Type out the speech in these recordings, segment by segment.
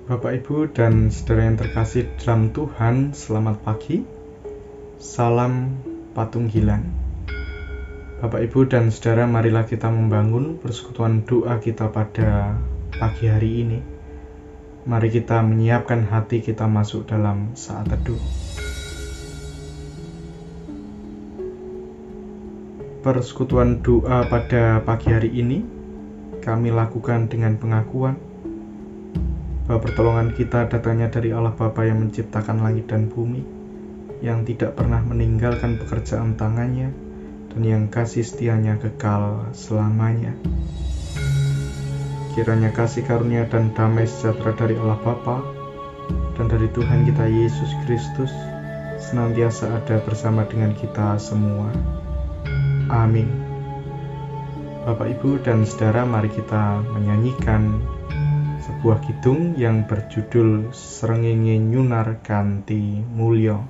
Bapak, Ibu, dan saudara yang terkasih dalam Tuhan, selamat pagi. Salam Patunggilan. Bapak, Ibu, dan saudara, marilah kita membangun persekutuan doa kita pada pagi hari ini. Mari kita menyiapkan hati kita masuk dalam saat teduh. Persekutuan doa pada pagi hari ini kami lakukan dengan pengakuan bahwa pertolongan kita datangnya dari Allah Bapa yang menciptakan langit dan bumi, yang tidak pernah meninggalkan pekerjaan tangannya, dan yang kasih setianya kekal selamanya. Kiranya kasih karunia dan damai sejahtera dari Allah Bapa dan dari Tuhan kita Yesus Kristus senantiasa ada bersama dengan kita semua. Amin. Bapak, Ibu, dan saudara, mari kita menyanyikan sebuah kidung yang berjudul Srengenge Nyunar Kanthi Mulya.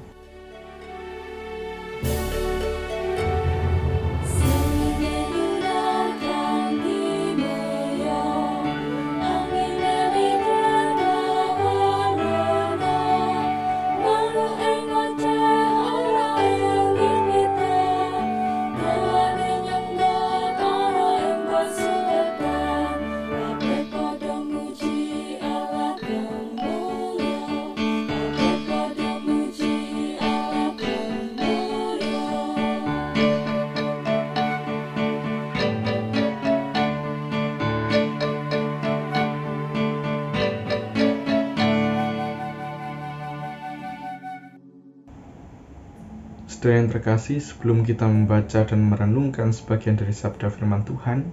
Saudara yang terkasih, sebelum kita membaca dan merenungkan sebagian dari sabda firman Tuhan,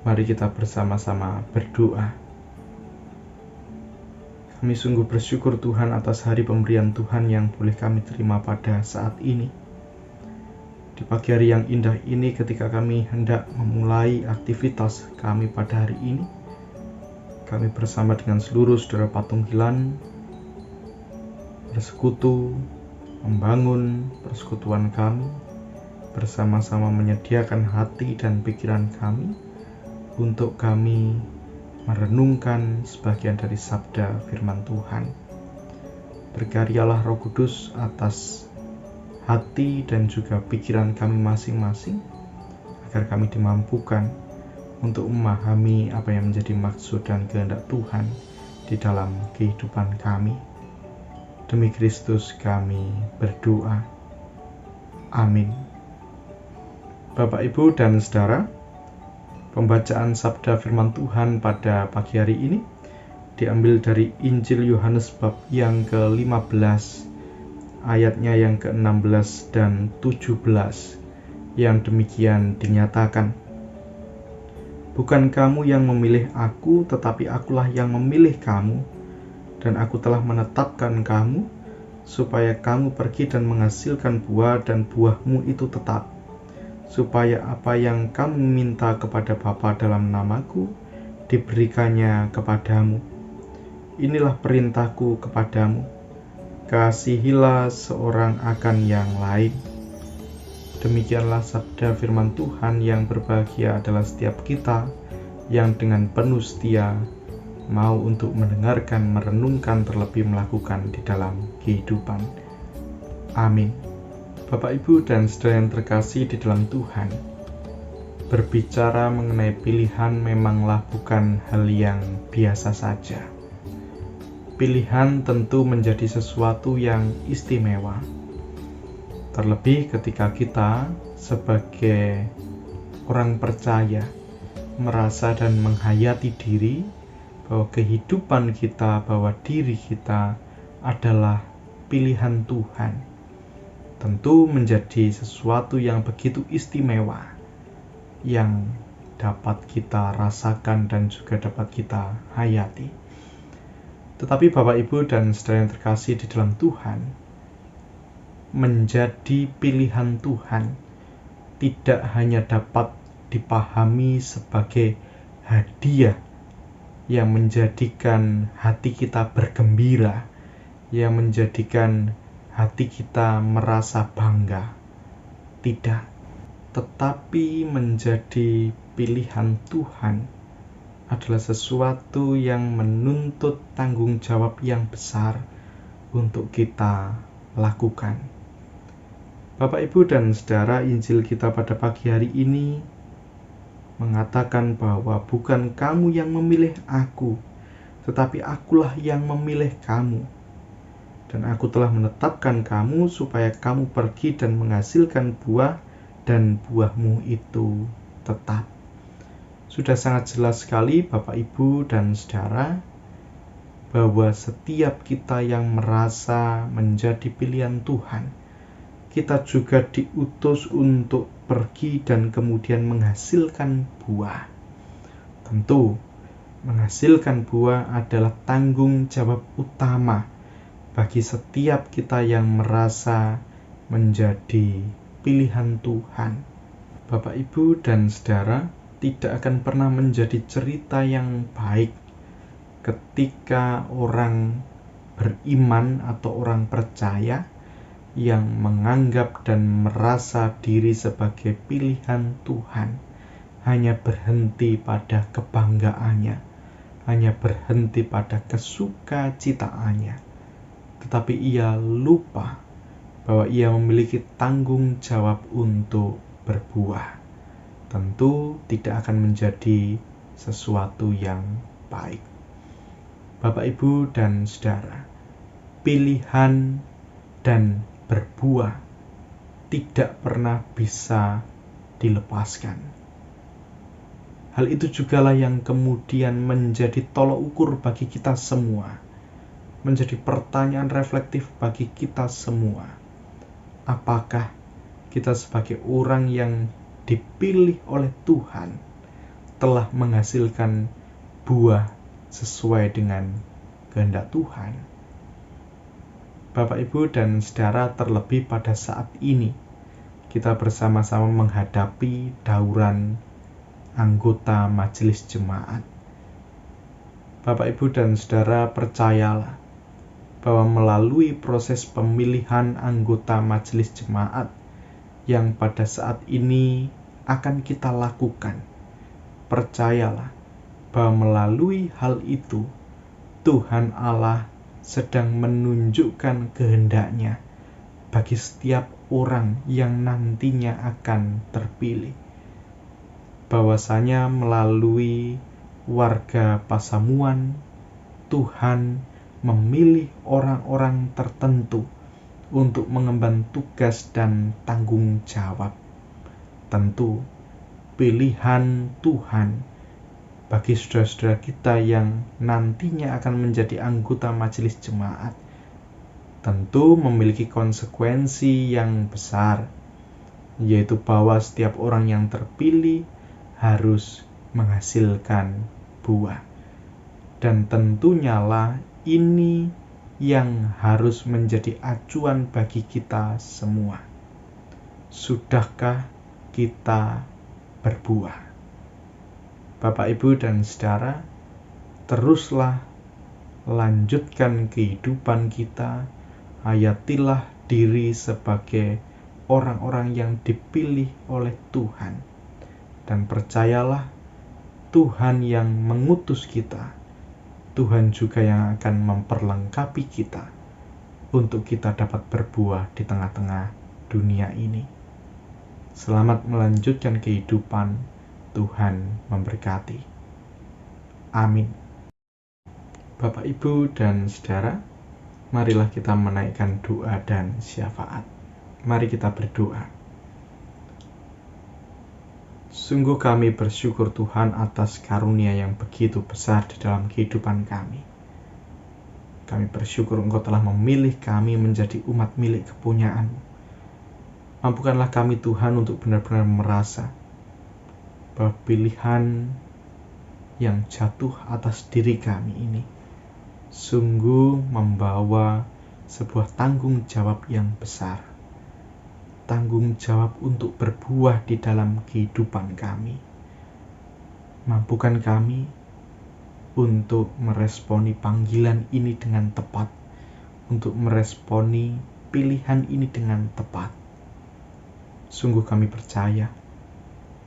mari kita bersama-sama berdoa. Kami sungguh bersyukur Tuhan atas hari pemberian Tuhan yang boleh kami terima pada saat ini. Di pagi hari yang indah ini, ketika kami hendak memulai aktivitas kami pada hari ini, kami bersama dengan seluruh saudara Patunggilan bersekutu, membangun persekutuan kami, bersama-sama menyediakan hati dan pikiran kami untuk kami merenungkan sebagian dari sabda firman Tuhan. Berkaryalah Roh Kudus atas hati dan juga pikiran kami masing-masing, agar kami dimampukan untuk memahami apa yang menjadi maksud dan kehendak Tuhan di dalam kehidupan kami. Demi Kristus kami berdoa. Amin. Bapak, Ibu, dan saudara, pembacaan sabda firman Tuhan pada pagi hari ini diambil dari Injil Yohanes bab yang ke-15, ayatnya yang ke-16 dan 17, yang demikian dinyatakan. Bukan kamu yang memilih aku, tetapi akulah yang memilih kamu, dan aku telah menetapkan kamu, supaya kamu pergi dan menghasilkan buah, dan buahmu itu tetap, supaya apa yang kamu minta kepada Bapa dalam namaku, diberikannya kepadamu. Inilah perintahku kepadamu, kasihilah seorang akan yang lain. Demikianlah sabda firman Tuhan. Yang berbahagia adalah setiap kita yang dengan penuh setia mau untuk mendengarkan, merenungkan, terlebih melakukan di dalam kehidupan. Amin. Bapak, Ibu, dan saudara yang terkasih di dalam Tuhan, berbicara mengenai pilihan memanglah bukan hal yang biasa saja. Pilihan tentu menjadi sesuatu yang istimewa, terlebih ketika kita sebagai orang percaya merasa dan menghayati diri bahwa kehidupan kita, bahwa diri kita adalah pilihan Tuhan. Tentu menjadi sesuatu yang begitu istimewa, yang dapat kita rasakan dan juga dapat kita hayati. Tetapi Bapak, Ibu, dan saudara yang terkasih di dalam Tuhan, menjadi pilihan Tuhan tidak hanya dapat dipahami sebagai hadiah yang menjadikan hati kita bergembira, yang menjadikan hati kita merasa bangga. Tidak, tetapi menjadi pilihan Tuhan adalah sesuatu yang menuntut tanggung jawab yang besar untuk kita lakukan. Bapak, Ibu, dan Saudara, Injil kita pada pagi hari ini mengatakan bahwa bukan kamu yang memilih aku, tetapi akulah yang memilih kamu. Dan aku telah menetapkan kamu supaya kamu pergi dan menghasilkan buah, dan buahmu itu tetap. Sudah sangat jelas sekali Bapak, Ibu, dan Saudara, bahwa setiap kita yang merasa menjadi pilihan Tuhan, kita juga diutus untuk pergi dan kemudian menghasilkan buah. Tentu, menghasilkan buah adalah tanggung jawab utama bagi setiap kita yang merasa menjadi pilihan Tuhan. Bapak, Ibu, dan Saudara, tidak akan pernah menjadi cerita yang baik ketika orang beriman atau orang percaya yang menganggap dan merasa diri sebagai pilihan Tuhan hanya berhenti pada kebanggaannya, hanya berhenti pada kesukacitaannya, tetapi ia lupa bahwa ia memiliki tanggung jawab untuk berbuah. Tentu tidak akan menjadi sesuatu yang baik. Bapak, Ibu, dan Saudara, pilihan dan berbuah tidak pernah bisa dilepaskan. Hal itu jugalah yang kemudian menjadi tolok ukur bagi kita semua, menjadi pertanyaan reflektif bagi kita semua. Apakah kita sebagai orang yang dipilih oleh Tuhan telah menghasilkan buah sesuai dengan kehendak Tuhan? Bapak, Ibu, dan Saudara, terlebih pada saat ini kita bersama-sama menghadapi dauran anggota majelis jemaat. Bapak, Ibu, dan Saudara, percayalah bahwa melalui proses pemilihan anggota majelis jemaat yang pada saat ini akan kita lakukan, percayalah bahwa melalui hal itu Tuhan Allah sedang menunjukkan kehendak-Nya bagi setiap orang yang nantinya akan terpilih. Bahwasanya melalui warga Pasamuan, Tuhan memilih orang-orang tertentu untuk mengemban tugas dan tanggung jawab. Tentu, pilihan Tuhan bagi saudara-saudara kita yang nantinya akan menjadi anggota majelis jemaat tentu memiliki konsekuensi yang besar, yaitu bahwa setiap orang yang terpilih harus menghasilkan buah. Dan tentunya lah ini yang harus menjadi acuan bagi kita semua. Sudahkah kita berbuah? Bapak, Ibu, dan Saudara, teruslah lanjutkan kehidupan kita, hayatilah diri sebagai orang-orang yang dipilih oleh Tuhan, dan percayalah Tuhan yang mengutus kita, Tuhan juga yang akan memperlengkapi kita untuk kita dapat berbuah di tengah-tengah dunia ini. Selamat melanjutkan kehidupan. Tuhan memberkati. Amin. Bapak, Ibu, dan Saudara, marilah kita menaikkan doa dan syafaat. Mari kita berdoa. Sungguh kami bersyukur Tuhan atas karunia yang begitu besar di dalam kehidupan kami. Kami bersyukur Engkau telah memilih kami menjadi umat milik kepunyaan-Mu. Mampukanlah kami Tuhan untuk benar-benar merasa bahwa pilihan yang jatuh atas diri kami ini sungguh membawa sebuah tanggung jawab yang besar. Tanggung jawab untuk berbuah di dalam kehidupan kami. Mampukan kami untuk meresponi panggilan ini dengan tepat, untuk meresponi pilihan ini dengan tepat. Sungguh kami percaya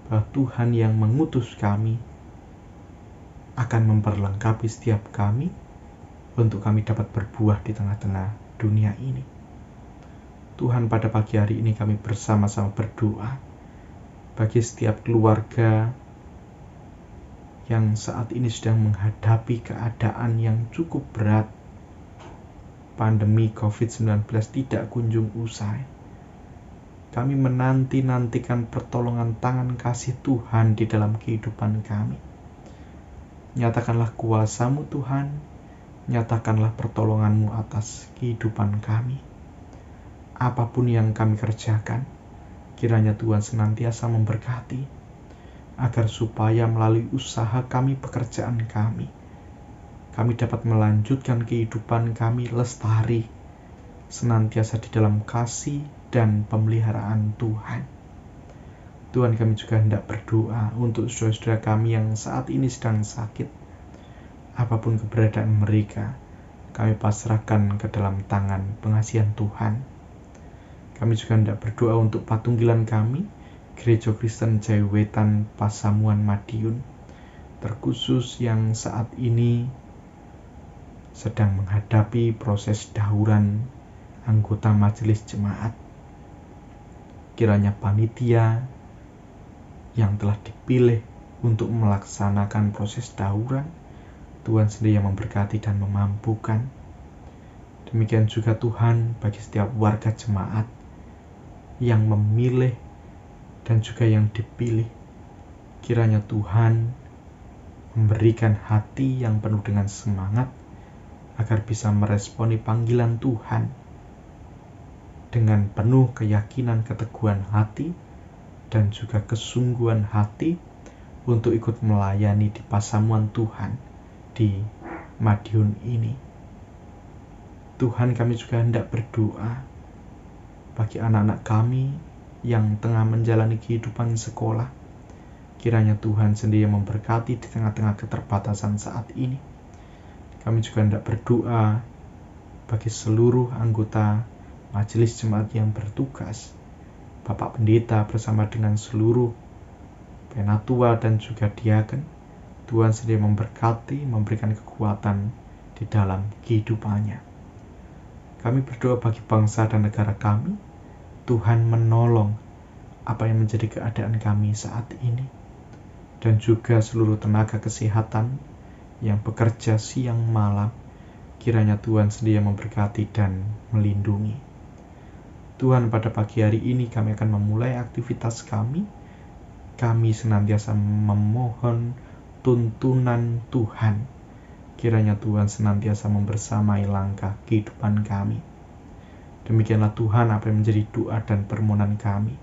bahwa Tuhan yang mengutus kami, akan memperlengkapi setiap kami untuk kami dapat berbuah di tengah-tengah dunia ini. Tuhan, pada pagi hari ini kami bersama-sama berdoa bagi setiap keluarga yang saat ini sedang menghadapi keadaan yang cukup berat. Pandemi COVID-19 tidak kunjung usai. Kami menanti-nantikan pertolongan tangan kasih Tuhan di dalam kehidupan kami. Nyatakanlah kuasa-Mu Tuhan, nyatakanlah pertolongan-Mu atas kehidupan kami. Apapun yang kami kerjakan, kiranya Tuhan senantiasa memberkati, agar supaya melalui usaha kami, pekerjaan kami dapat melanjutkan kehidupan kami lestari, senantiasa di dalam kasih dan pemeliharaan Tuhan. Tuhan, kami juga hendak berdoa untuk saudara-saudara kami yang saat ini sedang sakit. Apapun keberadaan mereka, kami pasrahkan ke dalam tangan pengasihan Tuhan. Kami juga hendak berdoa untuk patunggilan kami, Gereja Kristen Jaiwetan Pasamuan Madiun, terkhusus yang saat ini sedang menghadapi proses dauran anggota majelis jemaat. Kiranya panitia yang telah dipilih untuk melaksanakan proses dauran, Tuhan sendiri yang memberkati dan memampukan. Demikian juga Tuhan bagi setiap warga jemaat yang memilih dan juga yang dipilih. Kiranya Tuhan memberikan hati yang penuh dengan semangat agar bisa meresponi panggilan Tuhan dengan penuh keyakinan, keteguhan hati, dan juga kesungguhan hati untuk ikut melayani di pasamuan Tuhan di Madiun ini. Tuhan, kami juga hendak berdoa bagi anak-anak kami yang tengah menjalani kehidupan sekolah. Kiranya Tuhan sendiri memberkati di tengah-tengah keterbatasan saat ini. Kami juga hendak berdoa bagi seluruh anggota majelis jemaat yang bertugas, Bapak Pendeta bersama dengan seluruh penatua dan juga diaken. Tuhan sendiri memberkati, memberikan kekuatan di dalam kehidupannya. Kami berdoa bagi bangsa dan negara kami. Tuhan menolong apa yang menjadi keadaan kami saat ini, dan juga seluruh tenaga kesehatan yang bekerja siang malam. Kiranya Tuhan sendiri memberkati dan melindungi. Tuhan, pada pagi hari ini kami akan memulai aktivitas kami. Kami senantiasa memohon tuntunan Tuhan. Kiranya Tuhan senantiasa membersamai langkah kehidupan kami. Demikianlah Tuhan apa yang menjadi doa dan permohonan kami.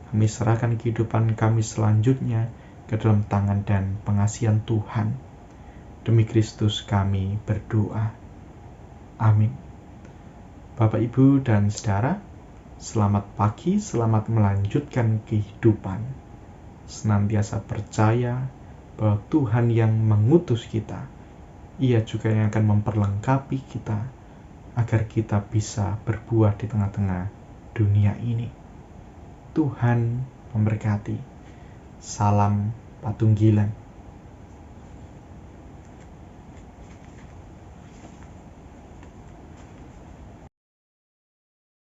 Kami serahkan kehidupan kami selanjutnya ke dalam tangan dan pengasihan Tuhan. Demi Kristus kami berdoa. Amin. Bapak, Ibu, dan saudara, selamat pagi, selamat melanjutkan kehidupan. Senantiasa percaya bahwa Tuhan yang mengutus kita, Ia juga yang akan memperlengkapi kita, agar kita bisa berbuah di tengah-tengah dunia ini. Tuhan memberkati. Salam Patunggilan.